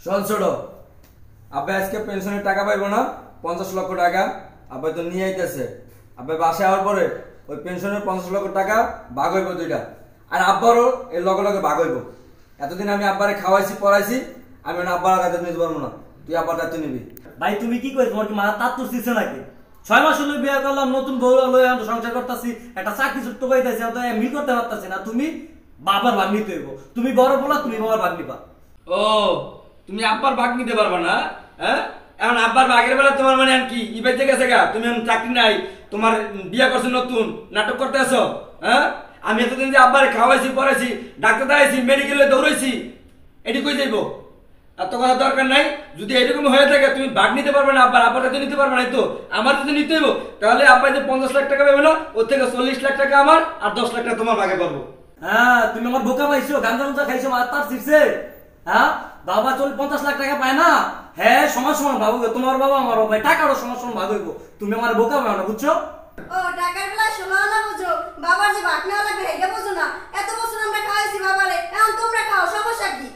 শোন ছোট, আব্বা আজকে পেনশনের টাকা পাইবো না 50 লক্ষ টাকা। আব্বা তো নিয়ে আইতেছে। আব্বা বাসায় আওয়ার পরে ওই পেনশনের 50 লক্ষ টাকা ভাগ হইব দুইটা, আর আব্বারও এর লগে লগে ভাগ হইব। এতদিন আমি আব্বারে খাওয়াইছি পড়াইছি, আমি আব্বার দায়িত্ব নিতে পারবো না, তুই আব্বার দায়িত্ব নিবি। ভাই তুমি কি কই, তোমার কি মাথা তার তো দিচ্ছে নাকি? 6 মাস হলো বিয়ে করলাম, নতুন বউ লয়ে আমরা সংসার করতেছি, একটা চাকরি ছোট্ট পাইতেছি, তো মিল করতে পারতাছি না। তুমি বাবার ভাগ নিতে হইব, তুমি বড় বলা, তুমি বাবার ভাগ নিবা। ও তুমি আব্বার ভাগ নিতে পারবা না? হ্যাঁ, এখন আব্বার ভাগের বেলা তোমার মানে কি ইবে থেকে গেছে গা? তুমি এখন চাকরি নাই, তোমার বিয়ে করছো, নতুন নাটক করতে আসো। হ্যাঁ, আমি এতদিন যে আব্বারে খাওয়াইছি পড়াইছি, ডাক্তার দেখাইছি, মেডিকেলে দৌড়াইছি, এটি কই যাইব? এত কথা দরকার নাই। যদি এরকম হয়ে থাকে তুমি ভাগ নিতে পারবে না, আব্বার কাছে নিতে পারবে না, তো আমার যদি নিতে হইব তাহলে আব্বা যে 50 লাখ টাকা পাবে না, ওর থেকে 40 লাখ টাকা আমার আর 10 লাখ টাকা তোমার ভাগে পারবো। হ্যাঁ, তুমি আমার বোকা পাইছো, গাঞ্জা খাইছো, মাথা তার ছিড়ছে। হ্যাঁ, বাবা 50 লাখ টাকা পায় না, হ্যাঁ সমান সমান ভাগ হইব, তোমার বাবা আমার বাবা, টাকারও সমান সমান ভাগ হইব। তুমি আমার বোকা পাও না, বুঝছো? ও টাকার বেলা শোনা না বুঝো, বাবার যে ভাগ নেওয়া লাগবে এটা বুঝো না। এত বছর আমরা খাওয়াইছি বাবারে, এখন তোমরা খাও, সমস্যা কি?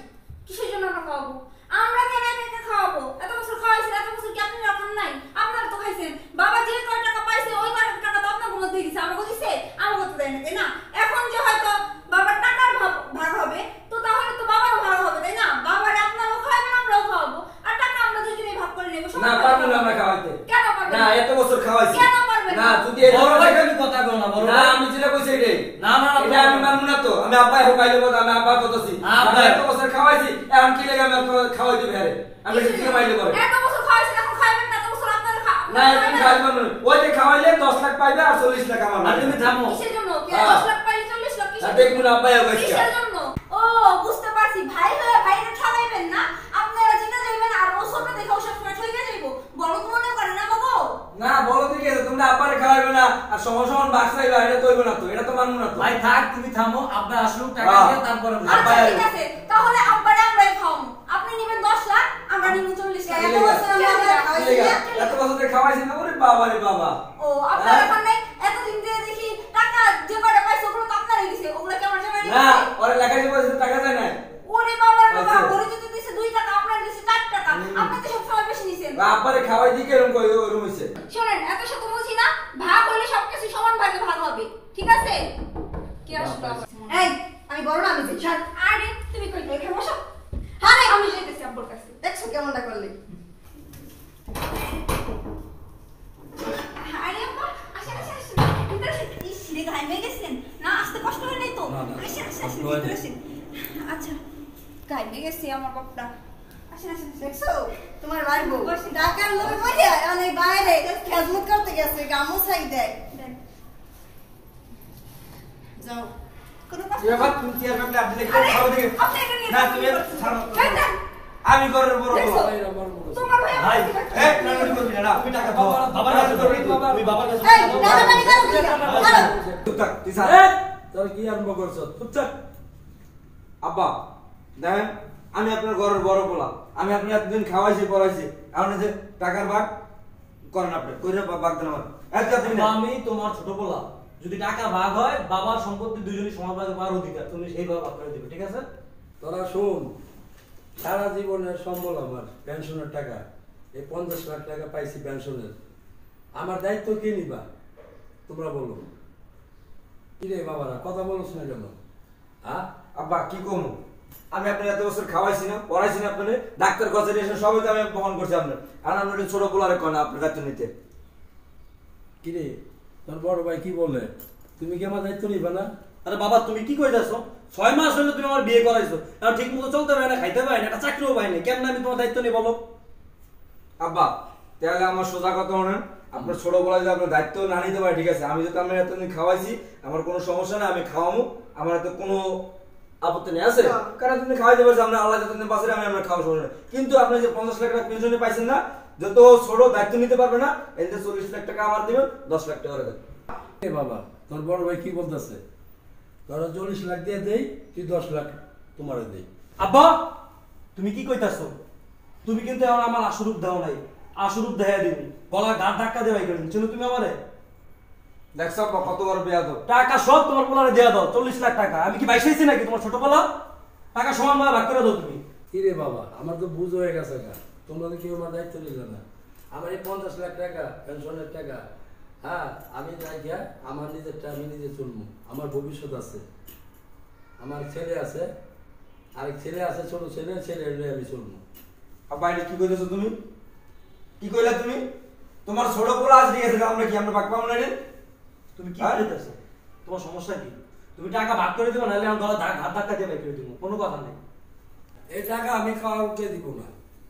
কিসের জন্য আমরা খাওয়াবো? আমরা কেন একা একা খাওয়াবো? এত বছর খাওয়াইছেন, এত বছর কি আপনি রাখান নাই? আপনারা তো খাইছেন। বাবা যে কয় টাকা পাইছে ওই কয় টাকা তো আপনার গুলো দিয়ে দিছে, আমাকে দিছে, আমাকে তো দেয় না, তাই না? এখন যে হয়তো বাবার টাকার ভাগ হবে, তো তাহলে তো বাবারও ভাগ হবে, তাই না? বাবার আপনারাও খাওয়াবেন, আমরাও খাওয়াবো, আর টাকা আমরা দুজনেই ভাগ করে নেবো। না পারবো না আমরা খাওয়াইতে। কেন পারবেন না? এত বছর খাওয়াইছি, কেন পারবেন না? যদি বড় ভাই তুমি কথা কও না, বড় না, ভাই। আমি যেটা কইছি এটাই। না না না, এটা আমি মানব না তো। আমি আব্বাই হোকাইলে বল, আমি আব্বা কইতাছি আব্বা এত বছর খাওয়াইছি, এখন কি লাগে আমি খাওয়াই দিই আরে? আমি কি মাইলে করে? এত বছর খাওয়াইছেন, এখন খাইবেন না? এত বছর আপনারা না, এখন খাইব না। ওই যে খাওয়াইলে 10 লাখ পাইবে আর 40 লাখ আমার। আর তুমি থামো। কিসের জন্য? কে হ্যাঁ। 10 লাখ পাইলে 40 লাখ কিসের? আর দেখুন আব্বাই হোকাইছে। কিসের জন্য? ও বুঝতে পারছি, ভাই হয়ে ভাইরে ঠগাইবেন না, আপনারা জিতে যাইবেন আর ও ছোট দেখে ও সব সময় ঠইকে যাইবো। বড় তো মনে করেন না বাবা? না বলো ঠিক আছে, তোমরা আব্বারে খাওয়াইবে না আর সমান সমান ভাগ চাইবে, এটা তো হইব না তো, এটা তো মানব না তো। ভাই থাক, তুমি থামো, আব্বা আসুক, টাকা দিয়ে তারপরে বুঝাবো। আচ্ছা ঠিক আছে, তাহলে আব্বারে আমরাই খাওয়াবো। আপনি নিবেন 10 লাখ, আমরা নিব 40 লাখ। এত বছর আমরা খাওয়াইছি না? এত বছর ধরে খাওয়াইছি না? ওরে বাবা রে বাবা। ও আপনার এখন নাই, এতদিন ধরে দেখি টাকা যে কয়টা পাইছে ওগুলো তো আপনারই দিছে, ওগুলো কি আমার জমা না, দিছে? ওরে লেখাইছে পয়সা টাকা যায় না। ওরে বাবা রে বাবা, আচ্ছা। ওরে যদি দিছে 2 টাকা, আপনার দিছে 4 টাকা, আপনি তো সব সময় বেশি নিছেন। আব্বারে খাওয়াই দিকে এরকম কই ওরকম হইছে। শোনেন, এত শত বলছি না, ভাগ হলে সবকিছু সমান ভাগে ভাগ হবে, ঠিক আছে? কি আসলো আমার? এই আমি বড় না, আমি যাই। ছাড়। আরে তুমি কই গেলে? এখানে বসো। হ্যাঁ রে, আমি যাইতেছি আব্বুর কাছে। দেখছো কেমনটা করলি? আরে আব্বা, আসেন আসেন আসেন, ভিতরে আসেন। ইস রে, ঘামে গেছেন না? আসতে কষ্ট হয় নাই তো? না, না, আসেন আসেন আসেন, কষ্ট হয় ভিতরে নাই। আসেন। আচ্ছা, ঘামে গেছে আমার বাপটা। আসেন আসেন আসেন। দেখছো তোমার ভাই বউ টাকার লোভে পড়ে অনেক বাইরে খেজমত করতে গেছে, গামোছাই দেয়। দেন। যাও। কোনো কষ্ট এ বাবা, তুমি চেয়ার কাটলে আপনি দেখে আরে, খাওয়া দিকে। আপনি এটা নিয়ে না, যান, তুমি ছাড়ো। দেন, দেন। আমি ঘরের বড় দেখছো? বড়। তোমার ভাই ভাই, আমাকে দিবে। এ না না করবি না, তুমি টাকা দাও। বাবার কাছে যাও, তুমি বাবার কাছে এই যাও। দাদাবাড়ি করো কি? করো। চুপ থাক, তুই ছাড়। তোর কি আরম্ভ করছ? চুপ থাক। আব্বা দেখেন, আমি আপনার ঘরের বড় পোলা, আমি আপনি এতদিন খাওয়াইছি পড়াইছি, এখন এই যে টাকার ভাগ করেন আপনি, কইরে ভাগ দেন আমার। এত আপনি না। আমি তোমার ছোট পোলা, যদি টাকা ভাগ হয় বাবার সম্পত্তি দুজনই সমান ভাগে পাওয়ার অধিকার, তুমি সেইভাবে ভাগ করে দিবে, ঠিক আছে? তোরা শোন, সারা জীবনের সম্বল আমার পেনশনের টাকা, এই 50 লাখ টাকা পাইছি পেনশনের, আমার দায়িত্ব কে নিবা তোমরা বলো? কিরে বাবারা কথা বলছ না কেন? হ্যাঁ, আব্বা কি কমু, আমি আপনার এত বছর খাওয়াইছি না পড়াইছি না, আপনার ডাক্তার কাছে এসে সবই তো আমি বহন করছি আপনার, আর আপনার ছোট পোলারে কয় না আপনার দায়িত্ব নিতে। কিরে তোর বড় ভাই কি বলে, তুমি কি আমার দায়িত্ব নিবা না? আরে বাবা, তুমি কি কইতাছো? 6 মাস হলো তুমি আমার বিয়ে করাইছো, এখন ঠিক মতো চলতে পারে না, খাইতে পারে না, একটা চাকরিও পাই না, কেমন আমি তোমার দায়িত্ব নিই বলো? আব্বা তাহলে আমার সোজা কথা শোনেন, আপনার ছোট বলা যদি আপনার দায়িত্ব না নিতে পারে ঠিক আছে, আমি যদি আপনার এতদিন খাওয়াইছি আমার কোনো সমস্যা নেই, আমি খাওয়াবো, আমার এত কোনো আপত্তি নেই আছে, কারণ তুমি খাওয়াইতে পারছি, আমরা আল্লাহ যতদিন পাশে আমি আপনার খাওয়া সমস্যা নেই। কিন্তু আপনি যে 50 লাখ টাকা পেনশনে পাইছেন না, যত ছোট দায়িত্ব নিতে পারবে না, এই যে 40 লাখ টাকা আমার দিবেন, 10 লাখ টাকা করে দেন। এ বাবা, তোর বড় ভাই কি বলতেছে? তোরা 40 লাখ দিয়ে দেই, তুই 10 লাখ তোমারে দেই। আব্বা তুমি কি কইতাছো? তুমি কিন্তু এখন আমার আশুরূপ দাও নাই, আশুরূপ দেখাই দিবি, গলা গাঁট ধাক্কা দেবাই করেন, চিনো তুমি আমারে? দেখছো আব্বা কত বড় বেয়াদব। টাকা সব তোমার পোলারে দেয়া দাও, 40 লাখ টাকা। আমি কি বাইসাইছি নাকি তোমার ছোট পোলা? টাকা সমান ভাগে ভাগ করে দাও তুমি। কিরে বাবা আমার তো বুঝ হয়ে গেছে গা, তোমরা তো কেউ আমার দায়িত্ব নিলে না। আমার এই 50 লাখ টাকা পেনশনের টাকা, হ্যাঁ আমি যাই গিয়া আমার নিজেরটা আমি নিজে চলবো, আমার ভবিষ্যৎ আছে, আমার ছেলে আছে, আরেক ছেলে আছে, ছোট ছেলে, ছেলে আমি চলবো। আব্বা এটা কি কইতেছো তুমি? কি কইলা তুমি? তোমার ছোট পোলা আজ দিয়ে গেছে, আমরা কি আমরা ভাগ পাবো না রে? তুমি কি হ্যাঁ? কইতেছো? তোমার সমস্যা কি? তুমি টাকা ভাগ করে দিবে, নাহলে আমি গলা ঘাট ধাক্কা দিয়ে বের করে দিব, কোনো কথা নেই। এই টাকা আমি কাউকে দিব না।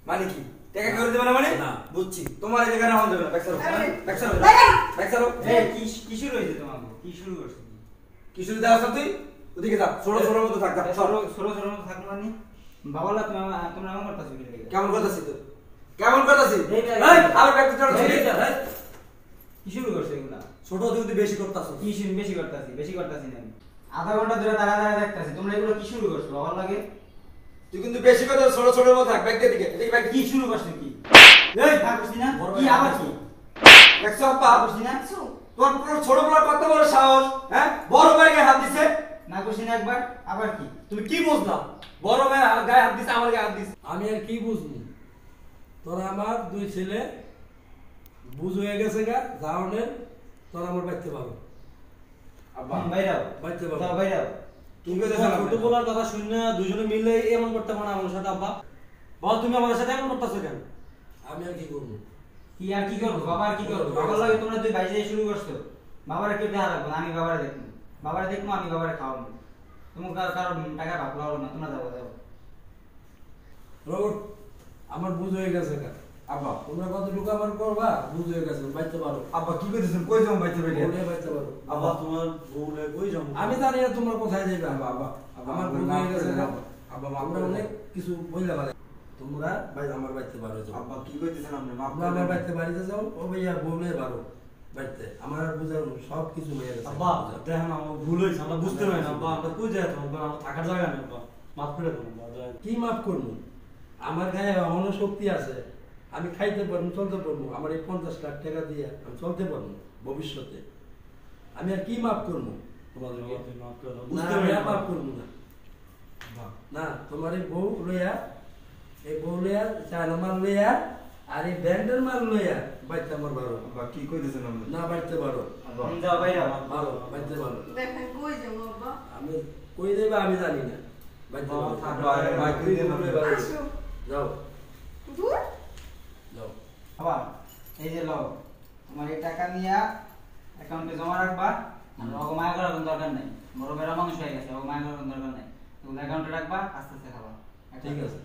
মানে কি টাকা করে দেবে না মানে? না। বুঝছি, তোমার এই জায়গায় রাউন্ড দেবে না। ব্যাকসারো ব্যাকসারো ভাই, ব্যাকসারো। এই কি শুরু হয়েছে তোমার? কি শুরু করছো? কি শুরু দেওয়া তুই ওদিকে যা, ছোট ছোট মতো থাক, যা, সর। ছোট ছোট মতো থাকলো মানে বাবালা তোমরা এমন করতেছো কি লাগে? কেমন করতেছি তো? কেমন করতেছি? এই, এই আবার ব্যাক চড় এই, ছিড়ে। এই, এই, কি শুরু করছো এগুলা? ছোট তুই বেশি করতাছ। কি শুরু বেশি করতেছি না আমি। আধা ঘন্টা ধরে দাঁড়া দেখতেছি, তোমরা এগুলো কি শুরু করছো? বাবার লাগে তুই কিন্তু বেশি কথা ছোট ছোট মতো থাক, ব্যাক দিকে এদিকে ব্যাক কি শুরু করছো কি? এই না করছি না? বড় কি ভাই, আবার কি? দেখছো আব্বা? করছি না? তোর পুরো ছোট বড় কত বড় সাহস, হ্যাঁ? বড় ভাইকে হাত দিছে। না করছি না একবার, আবার কি? তুমি কি বুঝলা? বড় ভাই গায়ে হাত দিছে, আমার গায়ে হাত দিছে। আমি আর কি বুঝবো? তোরা আমার 2 ছেলে বুঝ হয়ে গেছে গা, যাওনের তোরা আমার বাড়তে পারো, আব্বা বাইরাও বাড়তে পারো। যাও বাইরাও। তুমি কইতেছ না? ছোট বলার কথা শুনে দুজনে মিলে এমন করতে পারো না আমার সাথে। আব্বা বল, তুমি আমার সাথে এমন করতেছো কেন? আমি আর কি করবো? কি আর কি করবো? বাবা আর কি করবো? বাবার লাগে তোমরা দুই ভাই যাই শুরু করছো। বাবার একটু দেখা রাখবো, আমি বাবারে দেখবো, আমি বাবারে খাওয়াবো। তোমার কারণ টাকা ভাগ হলো না, তোমরা যাবো যাবো। রোড আমার বুঝ হয়ে গেছে গা, আব্বা তোমরা কতটুকু আমার করবা বুঝ হয়ে গেছে, বাড়তে পারো, আব্বা কি কইতেছেন? কই যাও বাইতে বাইরে? বলে বাড়তে পারো। আব্বা তোমার বউলে কই যাবো? আমি জানি না তোমরা কোথায় যাইবে। আব্বা আব্বা আব্বা আমার আমার বুঝ মাফ হয়ে করে গেছে দেন গা, আব্বা। আব্বা মাফ আমরা করে অনেক দেন। কিছু বললে পারে, তোমরা ভাই আমার বাড়তে পারো, যাও। আব্বা কি কইতেছেন আপনি? মাফ তোমরা করে আমার দেন। বাড়তে বাড়িতে যাও, ও ভাইয়া বলে পারো বাড়তে, আমার আর বুঝার সব কিছু হয়ে গেছে। আব্বা দেখেন আমার ভুল হয়েছে, আমরা বুঝতে পারি না। আব্বা আমরা কই যাই তোমার আমার থাকার জায়গা নেই। আব্বা মাফ করে দেবো। কি মাফ করবো? আমার গায়ে এমনও শক্তি আছে, আমি খাইতে পারবো, চলতে পারবো। আমার এই 50 লাখ টাকা দিয়ে আমি চলতে পারবো ভবিষ্যতে। আমি আর কি মাফ করবো তোমাদেরকে? মাফ করে দাও, না, বুঝতে আমি পারি আর না। মাফ করবো না। না, তোমার এই বউ লইয়া, এই বউ লইয়া, চায়না মাল লইয়া, আর এই ব্র্যান্ডের মাল লইয়া বাড়তে আমার ভালো আব্বা কি কইতেছেন আপনি? না, বাড়তে পারো, আব্বা যাও বাইরাও। ভালো বাড়তে পারো। দেখেন কই যাবো আব্বা? আমি কই দেবে আমি জানি না, বাড়তে পারো। আব্বা, ভাই, কই দেবে আপনি? আসো। যাও দূর। যাও। বাবা এই যে লও, তোমার এই টাকা নিয়ে অ্যাকাউন্টে জমা রাখবা। আর ওকে মায়া করার কোনো দরকার নাই, বড় বেড়া মানুষ হয়ে গেছে, ওকে মায়া করার কোনো দরকার নাই। তুমি অ্যাকাউন্টে রাখবা, আস্তে আস্তে খাবা। ঠিক আছে।